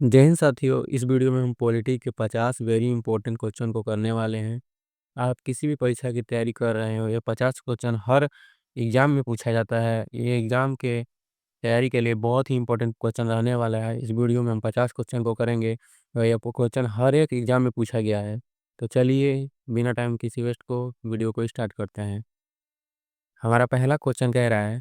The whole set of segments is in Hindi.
जय हिंद साथियों, इस वीडियो में हम पॉलिटी के 50 वेरी इंपॉर्टेंट क्वेश्चन को करने वाले हैं। आप किसी भी परीक्षा की तैयारी कर रहे हो, ये 50 क्वेश्चन हर एग्जाम में पूछा जाता है। ये एग्जाम के तैयारी के लिए बहुत ही इंपॉर्टेंट क्वेश्चन रहने वाला है। इस वीडियो में हम 50 क्वेश्चन को करेंगे और ये क्वेश्चन हर एक एग्जाम में पूछा गया है। तो चलिए बिना टाइम किसी वेस्ट को वीडियो को स्टार्ट करते हैं। हमारा पहला क्वेश्चन कह रहा है,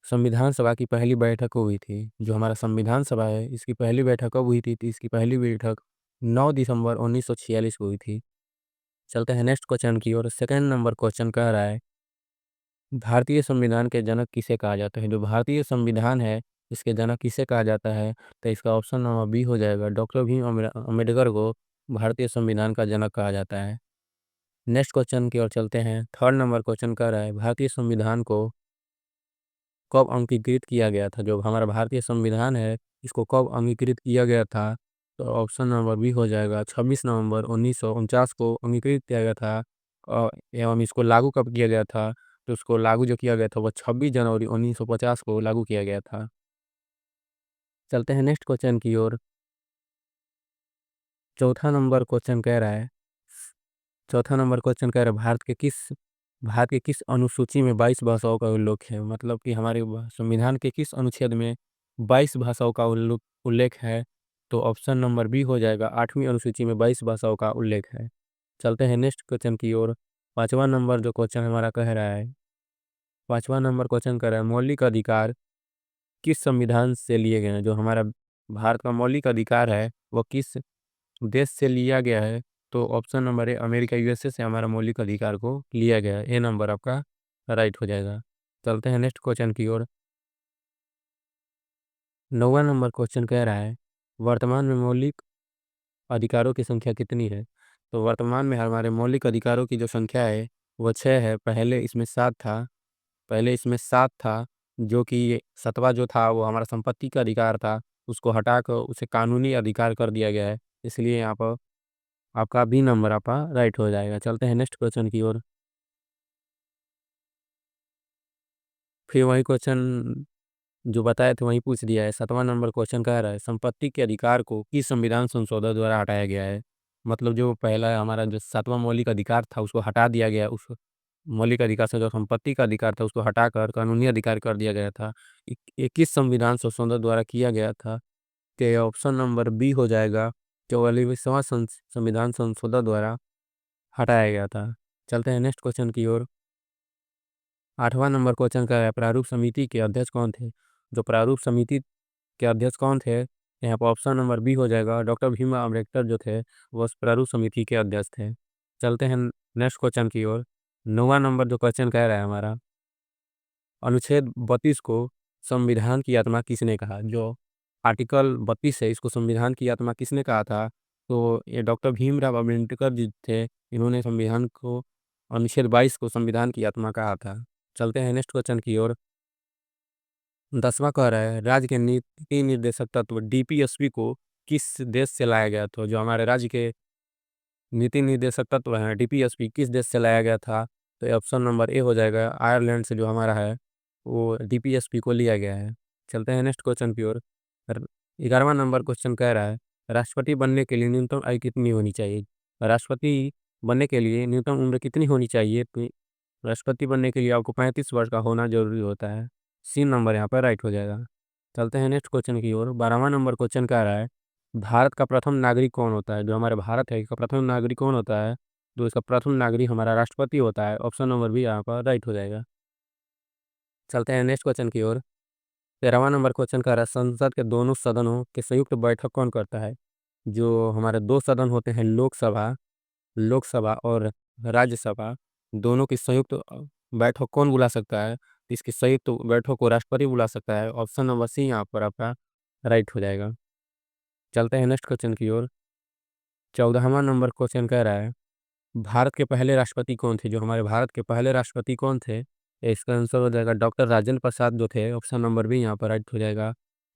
संविधान सभा की पहली बैठक कब हुई थी? जो हमारा संविधान सभा है, इसकी पहली बैठक कब हुई थी? तो इसकी पहली बैठक 9 दिसंबर 1946 को हुई थी। चलते हैं नेक्स्ट क्वेश्चन की ओर। सेकंड नंबर क्वेश्चन कह रहा है, भारतीय संविधान के जनक किसे कहा जाता है? जो भारतीय संविधान है, इसके जनक किसे कहा जाता है? तो इसका ऑप्शन नंबर बी हो जाएगा। डॉक्टर भीम अम्बेडकर को भारतीय संविधान का जनक कहा जाता है। नेक्स्ट क्वेश्चन की ओर चलते हैं। थर्ड नंबर क्वेश्चन कह रहा है, भारतीय संविधान को कब अंगीकृत किया गया था? जो हमारा भारतीय संविधान है, इसको कब अंगीकृत किया गया था? तो ऑप्शन नंबर बी हो जाएगा। 26 नवंबर 1949 को अंगीकृत किया गया था। एवं इसको लागू कब किया गया था? तो उसको लागू जो किया गया था वो 26 जनवरी 1950 को लागू किया गया था। चलते हैं नेक्स्ट क्वेश्चन की ओर। चौथा नंबर क्वेश्चन कह रहा है, भारत के किस अनुसूची में 22 भाषाओं का उल्लेख है? मतलब कि हमारे संविधान के किस अनुच्छेद में 22 भाषाओं का उल्लेख है? तो ऑप्शन नंबर बी हो जाएगा। 8वीं अनुसूची में 22 भाषाओं का उल्लेख है। चलते हैं नेक्स्ट क्वेश्चन की ओर। पांचवा नंबर जो क्वेश्चन हमारा कह रहा है, पांचवा नंबर क्वेश्चन कह रहा है, मौलिक अधिकार किस संविधान से लिए गए हैं? जो हमारा भारत का मौलिक अधिकार है वो किस देश से लिया गया है? तो option number A, America USA से हमारा मौलिक अधिकार को लिया गया है। ए नंबर आपका राइट हो जाएगा। चलते हैं नेक्स्ट क्वेश्चन की ओर। नौवा नंबर क्वेश्चन कह रहा है, वर्तमान में मौलिक अधिकारों की संख्या कितनी है? तो वर्तमान में हमारे मौलिक अधिकारों की जो संख्या है वो 6 है। पहले इसमें 7 था, जो कि 7वां जो था वो हमारा संपत्ति का अधिकार था। उसको हटाकर उसे कानूनी अधिकार कर दिया गया है। इसलिए यहाँ पर आपका बी नंबर आपका राइट हो जाएगा। चलते हैं नेक्स्ट क्वेश्चन की ओर। फिर वही क्वेश्चन जो बताए थे वही पूछ दिया है। 7वां नंबर क्वेश्चन कह रहा है, संपत्ति के अधिकार को किस संविधान संशोधन द्वारा हटाया गया है? मतलब जो पहला हमारा जो 7वां मौलिक अधिकार था उसको हटा दिया गया। उस मौलिक अधिकार से जो संपत्ति का अधिकार था उसको हटाकर कानूनी अधिकार कर दिया गया था। ये किस संविधान संशोधन द्वारा किया गया था? तो ऑप्शन नंबर बी हो जाएगा। 44वां संविधान संशोधन द्वारा हटाया गया था। चलते हैं नेक्स्ट क्वेश्चन की ओर। 8वां नंबर क्वेश्चन का है, प्रारूप समिति के अध्यक्ष कौन थे? जो प्रारूप समिति के अध्यक्ष कौन थे? यहाँ पर ऑप्शन नंबर बी हो जाएगा। डॉक्टर भीम अम्बेडकर जो थे वो उस प्रारूप समिति के अध्यक्ष थे। चलते हैं नेक्स्ट क्वेश्चन की ओर। 9वां नंबर जो क्वेश्चन कह रहा है हमारा, अनुच्छेद 32 को संविधान की आत्मा किसने कहा? जो आर्टिकल 32 है, इसको संविधान की आत्मा किसने कहा था? तो ये डॉक्टर भीमराव अम्बेडकर जी थे। इन्होंने संविधान को, अनुच्छेद 22 को संविधान की आत्मा कहा था। चलते हैं नेक्स्ट क्वेश्चन की ओर। 10वां कह रहा है, राज्य के नीति निर्देशक तत्व डीपीएसपी को किस देश से लाया गया था? जो हमारे राज्य के नीति निर्देशक तत्व हैं डीपीएसपी किस देश से लाया गया था? तो ऑप्शन नंबर ए हो जाएगा। आयरलैंड से जो हमारा है वो डीपीएसपी को लिया गया है। चलते हैं नेक्स्ट क्वेश्चन की ओर। 11वां नंबर क्वेश्चन कह रहा है, राष्ट्रपति बनने के लिए न्यूनतम आयु कितनी होनी चाहिए? राष्ट्रपति बनने के लिए न्यूनतम उम्र कितनी होनी चाहिए? तो राष्ट्रपति बनने के लिए आपको 35 वर्ष का होना जरूरी होता है। सी नंबर यहाँ पर राइट हो जाएगा। चलते हैं नेक्स्ट क्वेश्चन की ओर। 12वां नंबर क्वेश्चन कह रहा है, भारत का प्रथम नागरिक कौन होता है? जो हमारे भारत है इसका प्रथम नागरिक कौन होता है? जो इसका प्रथम नागरिक हमारा राष्ट्रपति होता है। ऑप्शन नंबर भी यहाँ पर राइट हो जाएगा। चलते हैं नेक्स्ट क्वेश्चन की ओर। 13वां नंबर क्वेश्चन कह रहा है, संसद के दोनों सदनों के संयुक्त बैठक कौन करता है? जो हमारे दो सदन होते हैं, लोकसभा और राज्यसभा, दोनों की संयुक्त बैठक कौन बुला सकता है? इसकी संयुक्त बैठक को राष्ट्रपति बुला सकता है। ऑप्शन नंबर सी यहाँ पर आपका राइट हो जाएगा। चलते हैं नेक्स्ट क्वेश्चन की ओर। 14वां नंबर क्वेश्चन कह रहा है, भारत के पहले राष्ट्रपति कौन थे? जो हमारे भारत के पहले राष्ट्रपति कौन थे? इसका आंसर हो जाएगा डॉक्टर राजेंद्र प्रसाद जो थे। ऑप्शन नंबर भी यहाँ पर राइट हो जाएगा।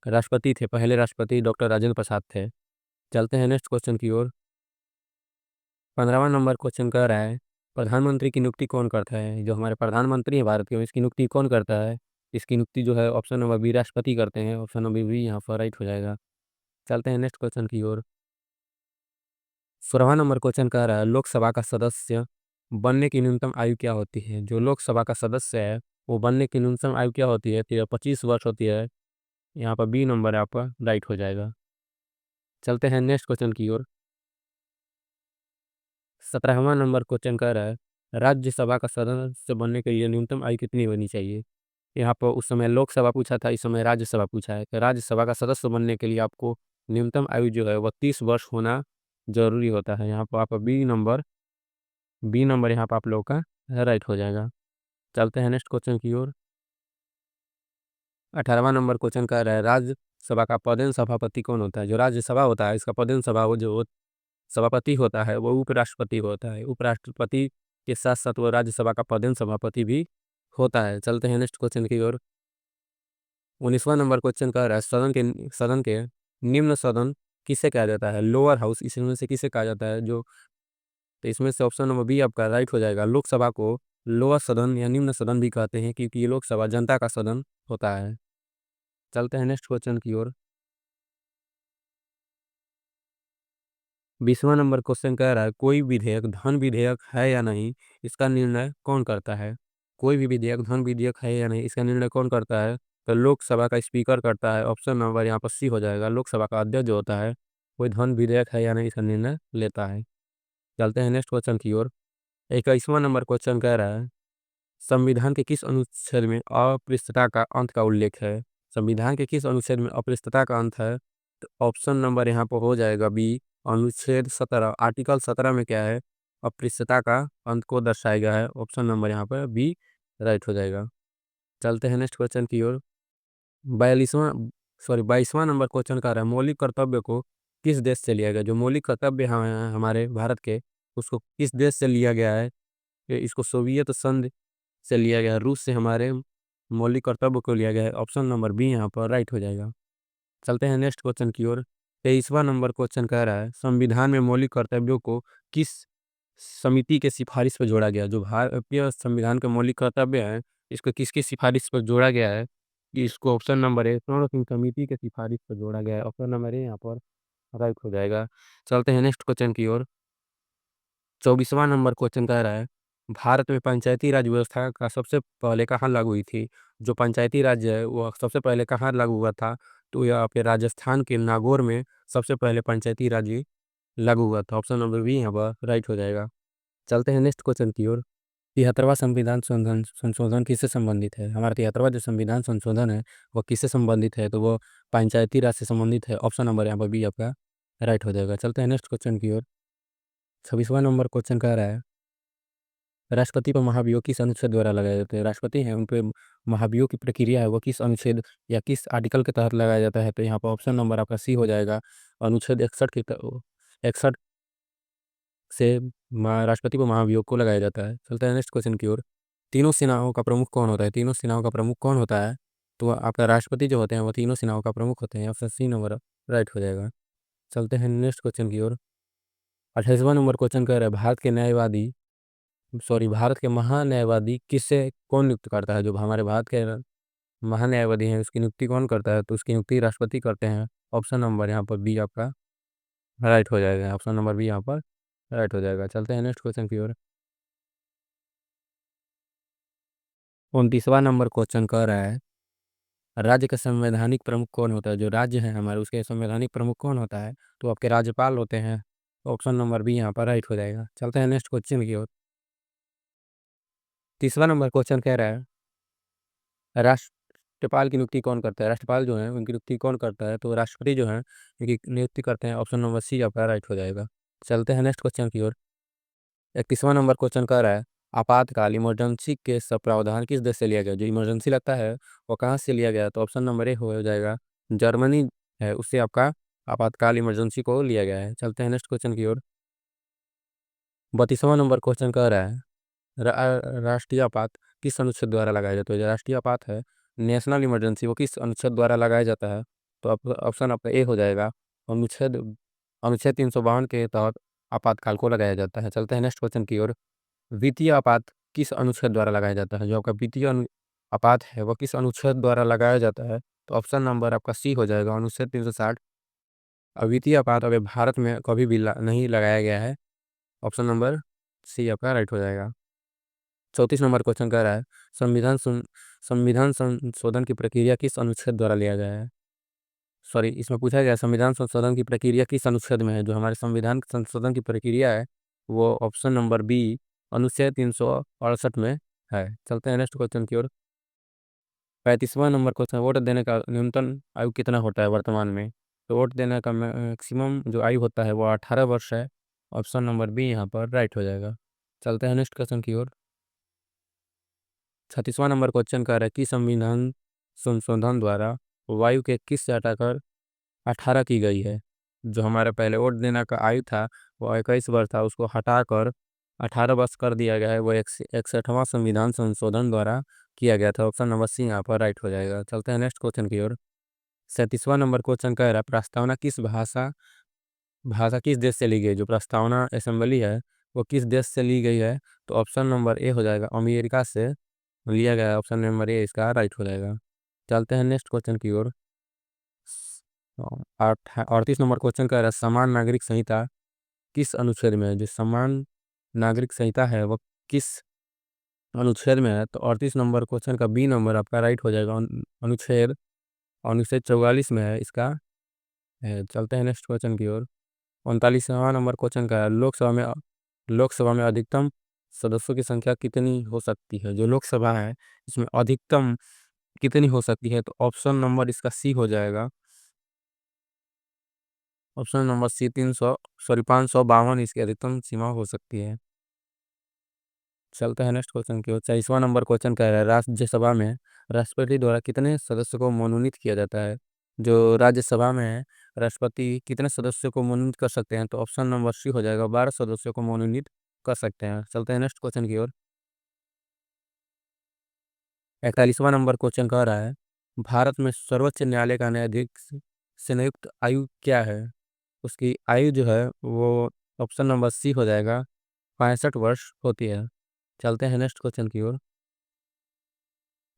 राष्ट्रपति थे, पहले राष्ट्रपति डॉक्टर राजेंद्र प्रसाद थे। चलते हैं नेक्स्ट क्वेश्चन की ओर। 15वां नंबर क्वेश्चन कह रहा है, प्रधानमंत्री की नियुक्ति कौन करता है? जो हमारे प्रधानमंत्री हैं भारत के, इसकी नियुक्ति कौन करता है? इसकी नियुक्ति जो है ऑप्शन नंबर बी राष्ट्रपति करते हैं। ऑप्शन नंबर बी यहाँ पर राइट हो जाएगा। चलते हैं नेक्स्ट क्वेश्चन की ओर। 16वां नंबर क्वेश्चन कह रहा है लोकसभा का सदस्य बनने की न्यूनतम आयु क्या होती है। जो लोकसभा का सदस्य है वो बनने की न्यूनतम आयु क्या होती है, तो यह 25 वर्ष होती है। यहाँ पर बी नंबर आपका राइट हो जाएगा। चलते हैं नेक्स्ट क्वेश्चन की ओर। 17वां नंबर क्वेश्चन कह रहा है राज्यसभा का सदस्य बनने के लिए न्यूनतम आयु कितनी होनी चाहिए। यहाँ पर उस समय लोकसभा पूछा था, इस समय राज्यसभा पूछा है। तो राज्यसभा का सदस्य बनने के लिए आपको न्यूनतम आयु जो है वह 30 वर्ष होना जरूरी होता है। यहाँ पर आपका बी नंबर यहाँ पर आप लोग का राइट हो जाएगा। चलते हैं नेक्स्ट क्वेश्चन की ओर। 18वां नंबर क्वेश्चन कह रहा है राज्यसभा का पदेन सभापति कौन होता है। जो राज्यसभा होता है इसका पदेन सभा वो जो सभापति होता है वो उपराष्ट्रपति होता है। उपराष्ट्रपति के साथ साथ वो राज्यसभा का पदेन सभापति भी होता है। चलते हैं नेक्स्ट क्वेश्चन की ओर। 19वां नंबर क्वेश्चन कह रहा है सदन के निम्न सदन किसे कहा जाता है। लोअर हाउस इसमें से किसे कहा जाता है। जो तो इसमें से ऑप्शन नंबर बी आपका राइट हो जाएगा। लोकसभा को लोअर सदन या निम्न सदन भी कहते हैं क्योंकि ये लोकसभा जनता का सदन होता है। चलते हैं नेक्स्ट क्वेश्चन की ओर। 20वां नंबर क्वेश्चन कह रहा है कोई विधेयक धन विधेयक है या नहीं इसका निर्णय कौन करता है। कोई भी विधेयक धन विधेयक है या नहीं इसका निर्णय कौन करता है, तो लोकसभा का स्पीकर करता है। ऑप्शन नंबर यहाँ पर सी हो जाएगा। लोकसभा का अध्यक्ष जो होता है कोई धन विधेयक है या नहीं इसका निर्णय लेता है। चलते हैं नेक्स्ट क्वेश्चन की ओर। 21वां नंबर क्वेश्चन कह रहा है संविधान के किस अनुच्छेद में अस्पृश्यता का अंत का उल्लेख है। संविधान के किस अनुच्छेद में अस्पृश्यता का अंत है, तो ऑप्शन नंबर यहाँ पर हो जाएगा बी अनुच्छेद 17। आर्टिकल 17 में क्या है, अस्पृश्यता का अंत को दर्शाया गया है। ऑप्शन नंबर यहाँ पर बी राइट हो जाएगा। चलते हैं नेक्स्ट क्वेश्चन की ओर। 22वां नंबर क्वेश्चन का रहा है मौलिक कर्तव्य को किस देश से लिया गया। जो मौलिक कर्तव्य हैं हमारे भारत के उसको किस देश से लिया गया है, इसको सोवियत संघ से लिया गया है। रूस से हमारे मौलिक कर्तव्य को लिया गया है। ऑप्शन नंबर बी यहाँ पर राइट हो जाएगा। चलते हैं नेक्स्ट क्वेश्चन की ओर। 23वां नंबर क्वेश्चन कह रहा है संविधान में मौलिक कर्तव्यों को किस समिति के सिफारिश पर जोड़ा गया। जो भारतीय संविधान के मौलिक कर्तव्य है इसको किसकी सिफारिश पर जोड़ा गया है, कि इसको ऑप्शन नंबर ए स्वर्ण सिंह समिति के सिफारिश पर जोड़ा गया है। ऑप्शन नंबर ए यहाँ पर राइट हो जाएगा। चलते हैं नेक्स्ट क्वेश्चन की ओर। 24वां नंबर क्वेश्चन कह रहा है भारत में पंचायती राज व्यवस्था का सबसे पहले कहाँ लागू हुई थी। जो पंचायती राज है वो सबसे पहले कहाँ लागू हुआ था, तो यह आपके राजस्थान के नागौर में सबसे पहले पंचायती राज लागू हुआ था। ऑप्शन नंबर बी यहाँ पर राइट हो जाएगा। चलते हैं नेक्स्ट क्वेश्चन की ओर। 73वां संविधान संशोधन संशोधन किससे संबंधित है। हमारा 73वां जो संविधान संशोधन है वो किससे संबंधित है, तो वो पंचायती राज से संबंधित है। ऑप्शन नंबर यहाँ पर बी आपका राइट हो जाएगा। चलते हैं नेक्स्ट क्वेश्चन की ओर। 26वां नंबर क्वेश्चन कह रहा है राष्ट्रपति पर महाभियोग किस अनुच्छेद द्वारा लगाए जाते हैं। राष्ट्रपति हैं उन पे महाभियोग की प्रक्रिया है वो किस अनुच्छेद या किस आर्टिकल के तहत लगाया जाता है, तो यहाँ पर ऑप्शन नंबर आपका सी हो जाएगा। अनुच्छेद 61 से राष्ट्रपति पर महाभियोग को लगाया जाता है। चलते हैं नेक्स्ट क्वेश्चन की ओर। तीनों सेनाओं का प्रमुख कौन होता है। तीनों सेनाओं का प्रमुख कौन होता है, तो आपका राष्ट्रपति जो होते हैं वो तीनों सेनाओं का प्रमुख होते हैं। ऑप्शन सी नंबर राइट हो जाएगा। चलते हैं नेक्स्ट क्वेश्चन की ओर। 28वां नंबर क्वेश्चन कह रहा है भारत के महान्यायवादी किससे कौन नियुक्त करता है। जो हमारे भारत के महान्यायवादी हैं उसकी नियुक्ति कौन करता है, तो उसकी नियुक्ति राष्ट्रपति करते हैं। ऑप्शन नंबर यहाँ पर बी आपका राइट हो जाएगा। ऑप्शन नंबर बी यहाँ पर राइट हो जाएगा। चलते हैं नेक्स्ट क्वेश्चन की ओर। 29वां नंबर क्वेश्चन कह रहा है राज्य का संवैधानिक प्रमुख कौन होता है। जो राज्य है हमारे उसके संवैधानिक प्रमुख कौन होता है, तो आपके राज्यपाल होते हैं। ऑप्शन नंबर बी यहाँ पर राइट हो जाएगा। चलते हैं नेक्स्ट क्वेश्चन की ओर। 30वां नंबर क्वेश्चन कह रहा है राष्ट्रपाल की नियुक्ति कौन करता है। राष्ट्रपाल जो है उनकी नियुक्ति कौन करता है, तो राष्ट्रपति जो है उनकी नियुक्ति करते हैं। ऑप्शन नंबर सी आपका राइट हो जाएगा। चलते हैं नेक्स्ट क्वेश्चन की ओर। 31वां नंबर क्वेश्चन कर रहा है आपातकाल इमरजेंसी के सब प्रावधान किस देश से लिया गया। जो इमरजेंसी लगता है वो कहाँ से लिया गया, तो ऑप्शन नंबर ए हो जाएगा। जर्मनी है उससे आपका आपातकाल इमरजेंसी को लिया गया है। चलते हैं नेक्स्ट क्वेश्चन की ओर। 32वां नंबर क्वेश्चन कर रहा है राष्ट्रीय आपात किस अनुच्छेद द्वारा लगाया जाता है। जो राष्ट्रीय आपात है नेशनल इमरजेंसी वो किस अनुच्छेद द्वारा लगाया जाता है, तो ऑप्शन आपका ए हो जाएगा। अनुच्छेद अनुच्छेद 352 के तहत आपातकाल को लगाया जाता है। चलते हैं नेक्स्ट क्वेश्चन की ओर। वित्तीय आपात किस अनुच्छेद द्वारा लगाया जाता है। जो आपका वित्तीय आपात है वो किस अनुच्छेद द्वारा लगाया जाता है, तो ऑप्शन नंबर आपका सी हो जाएगा। अनुच्छेद 360 अद्वितीय अपराध अभी भारत में कभी भी नहीं लगाया गया है। ऑप्शन नंबर सी आपका राइट हो जाएगा। 34 नंबर क्वेश्चन कह रहा है संविधान संशोधन की प्रक्रिया किस अनुच्छेद द्वारा लिया गया है। सॉरी, इसमें पूछा गया संविधान संशोधन की प्रक्रिया किस अनुच्छेद में है। जो हमारे संविधान संशोधन की प्रक्रिया है वो ऑप्शन नंबर बी अनुच्छेद 368 में है। चलते हैं नेक्स्ट क्वेश्चन की ओर। 35वां नंबर क्वेश्चन, वोट देने का न्यूनतम आयु कितना होता है वर्तमान में। तो वोट देने का मैक्सिमम जो आयु होता है वो 18 वर्ष है। ऑप्शन नंबर बी यहाँ पर राइट हो जाएगा। चलते हैं नेक्स्ट क्वेश्चन की ओर। 36वां नंबर क्वेश्चन कह रहा है कि संविधान संशोधन द्वारा वायु के किस से हटाकर 18 की गई है। जो हमारा पहले वोट देने का आयु था वो 21 वर्ष था, उसको हटाकर 18 वर्ष कर दिया गया है। वो 61वां संविधान संशोधन द्वारा किया गया था। ऑप्शन नंबर सी यहाँ पर राइट हो जाएगा। चलते हैं नेक्स्ट क्वेश्चन की ओर। 37वां नंबर क्वेश्चन कह रहा है प्रस्तावना किस भाषा भाषा किस देश से ली गई। जो प्रस्तावना असेंबली है वो किस देश से ली गई है। तो ऑप्शन नंबर ए हो जाएगा, अमेरिका से लिया गया है। ऑप्शन नंबर ए इसका राइट हो जाएगा। चलते हैं नेक्स्ट क्वेश्चन की ओर। 38 नंबर क्वेश्चन कह रहा है समान नागरिक संहिता किस अनुच्छेद में है। जो समान नागरिक संहिता है वो किस अनुच्छेद में है। तो 38 नंबर क्वेश्चन का बी नंबर आपका राइट हो जाएगा। अनुच्छेद अनुच्छेद 44 में है इसका है। चलते हैं नेक्स्ट क्वेश्चन की ओर। 39वां नंबर क्वेश्चन का है लोकसभा में अधिकतम सदस्यों की संख्या कितनी हो सकती है। जो लोकसभा है इसमें अधिकतम कितनी हो सकती है। तो ऑप्शन नंबर इसका सी हो जाएगा। ऑप्शन नंबर सी 552 इसकी अधिकतम सीमा हो सकती है। चलते हैं नेक्स्ट क्वेश्चन की ओर। 40वां नंबर क्वेश्चन कह रहा है राज्यसभा में राष्ट्रपति द्वारा कितने सदस्यों को मनोनीत किया जाता है। जो राज्यसभा में है राष्ट्रपति कितने सदस्यों को मनोनीत कर सकते हैं। तो ऑप्शन नंबर सी हो जाएगा, 12 सदस्यों को मनोनीत कर सकते हैं। चलते हैं नेक्स्ट क्वेश्चन की ओर। 41वां नंबर क्वेश्चन कह रहा है भारत में सर्वोच्च न्यायालय का न्यायाधीश से नियुक्त आयु क्या है। उसकी आयु जो है वो ऑप्शन नंबर सी हो जाएगा, 65 वर्ष होती है। चलते हैं नेक्स्ट क्वेश्चन की ओर।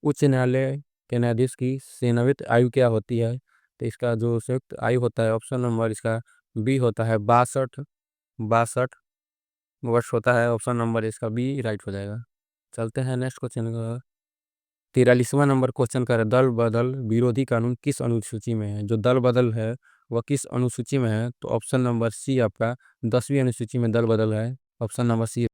उच्च न्यायालय के न्यायाधीश की सेवानिवृत्त आयु क्या होती है। तो इसका जो संयुक्त आयु होता है ऑप्शन नंबर इसका बी होता है, 62 वर्ष होता है। ऑप्शन नंबर इसका बी राइट हो जाएगा। चलते हैं नेक्स्ट क्वेश्चन का। 43वां नंबर क्वेश्चन का दल बदल विरोधी कानून किस अनुसूची में है। जो दल बदल है वह किस अनुसूची में है। तो ऑप्शन नंबर सी आपका 10वीं अनुसूची में दल बदल है। Option number C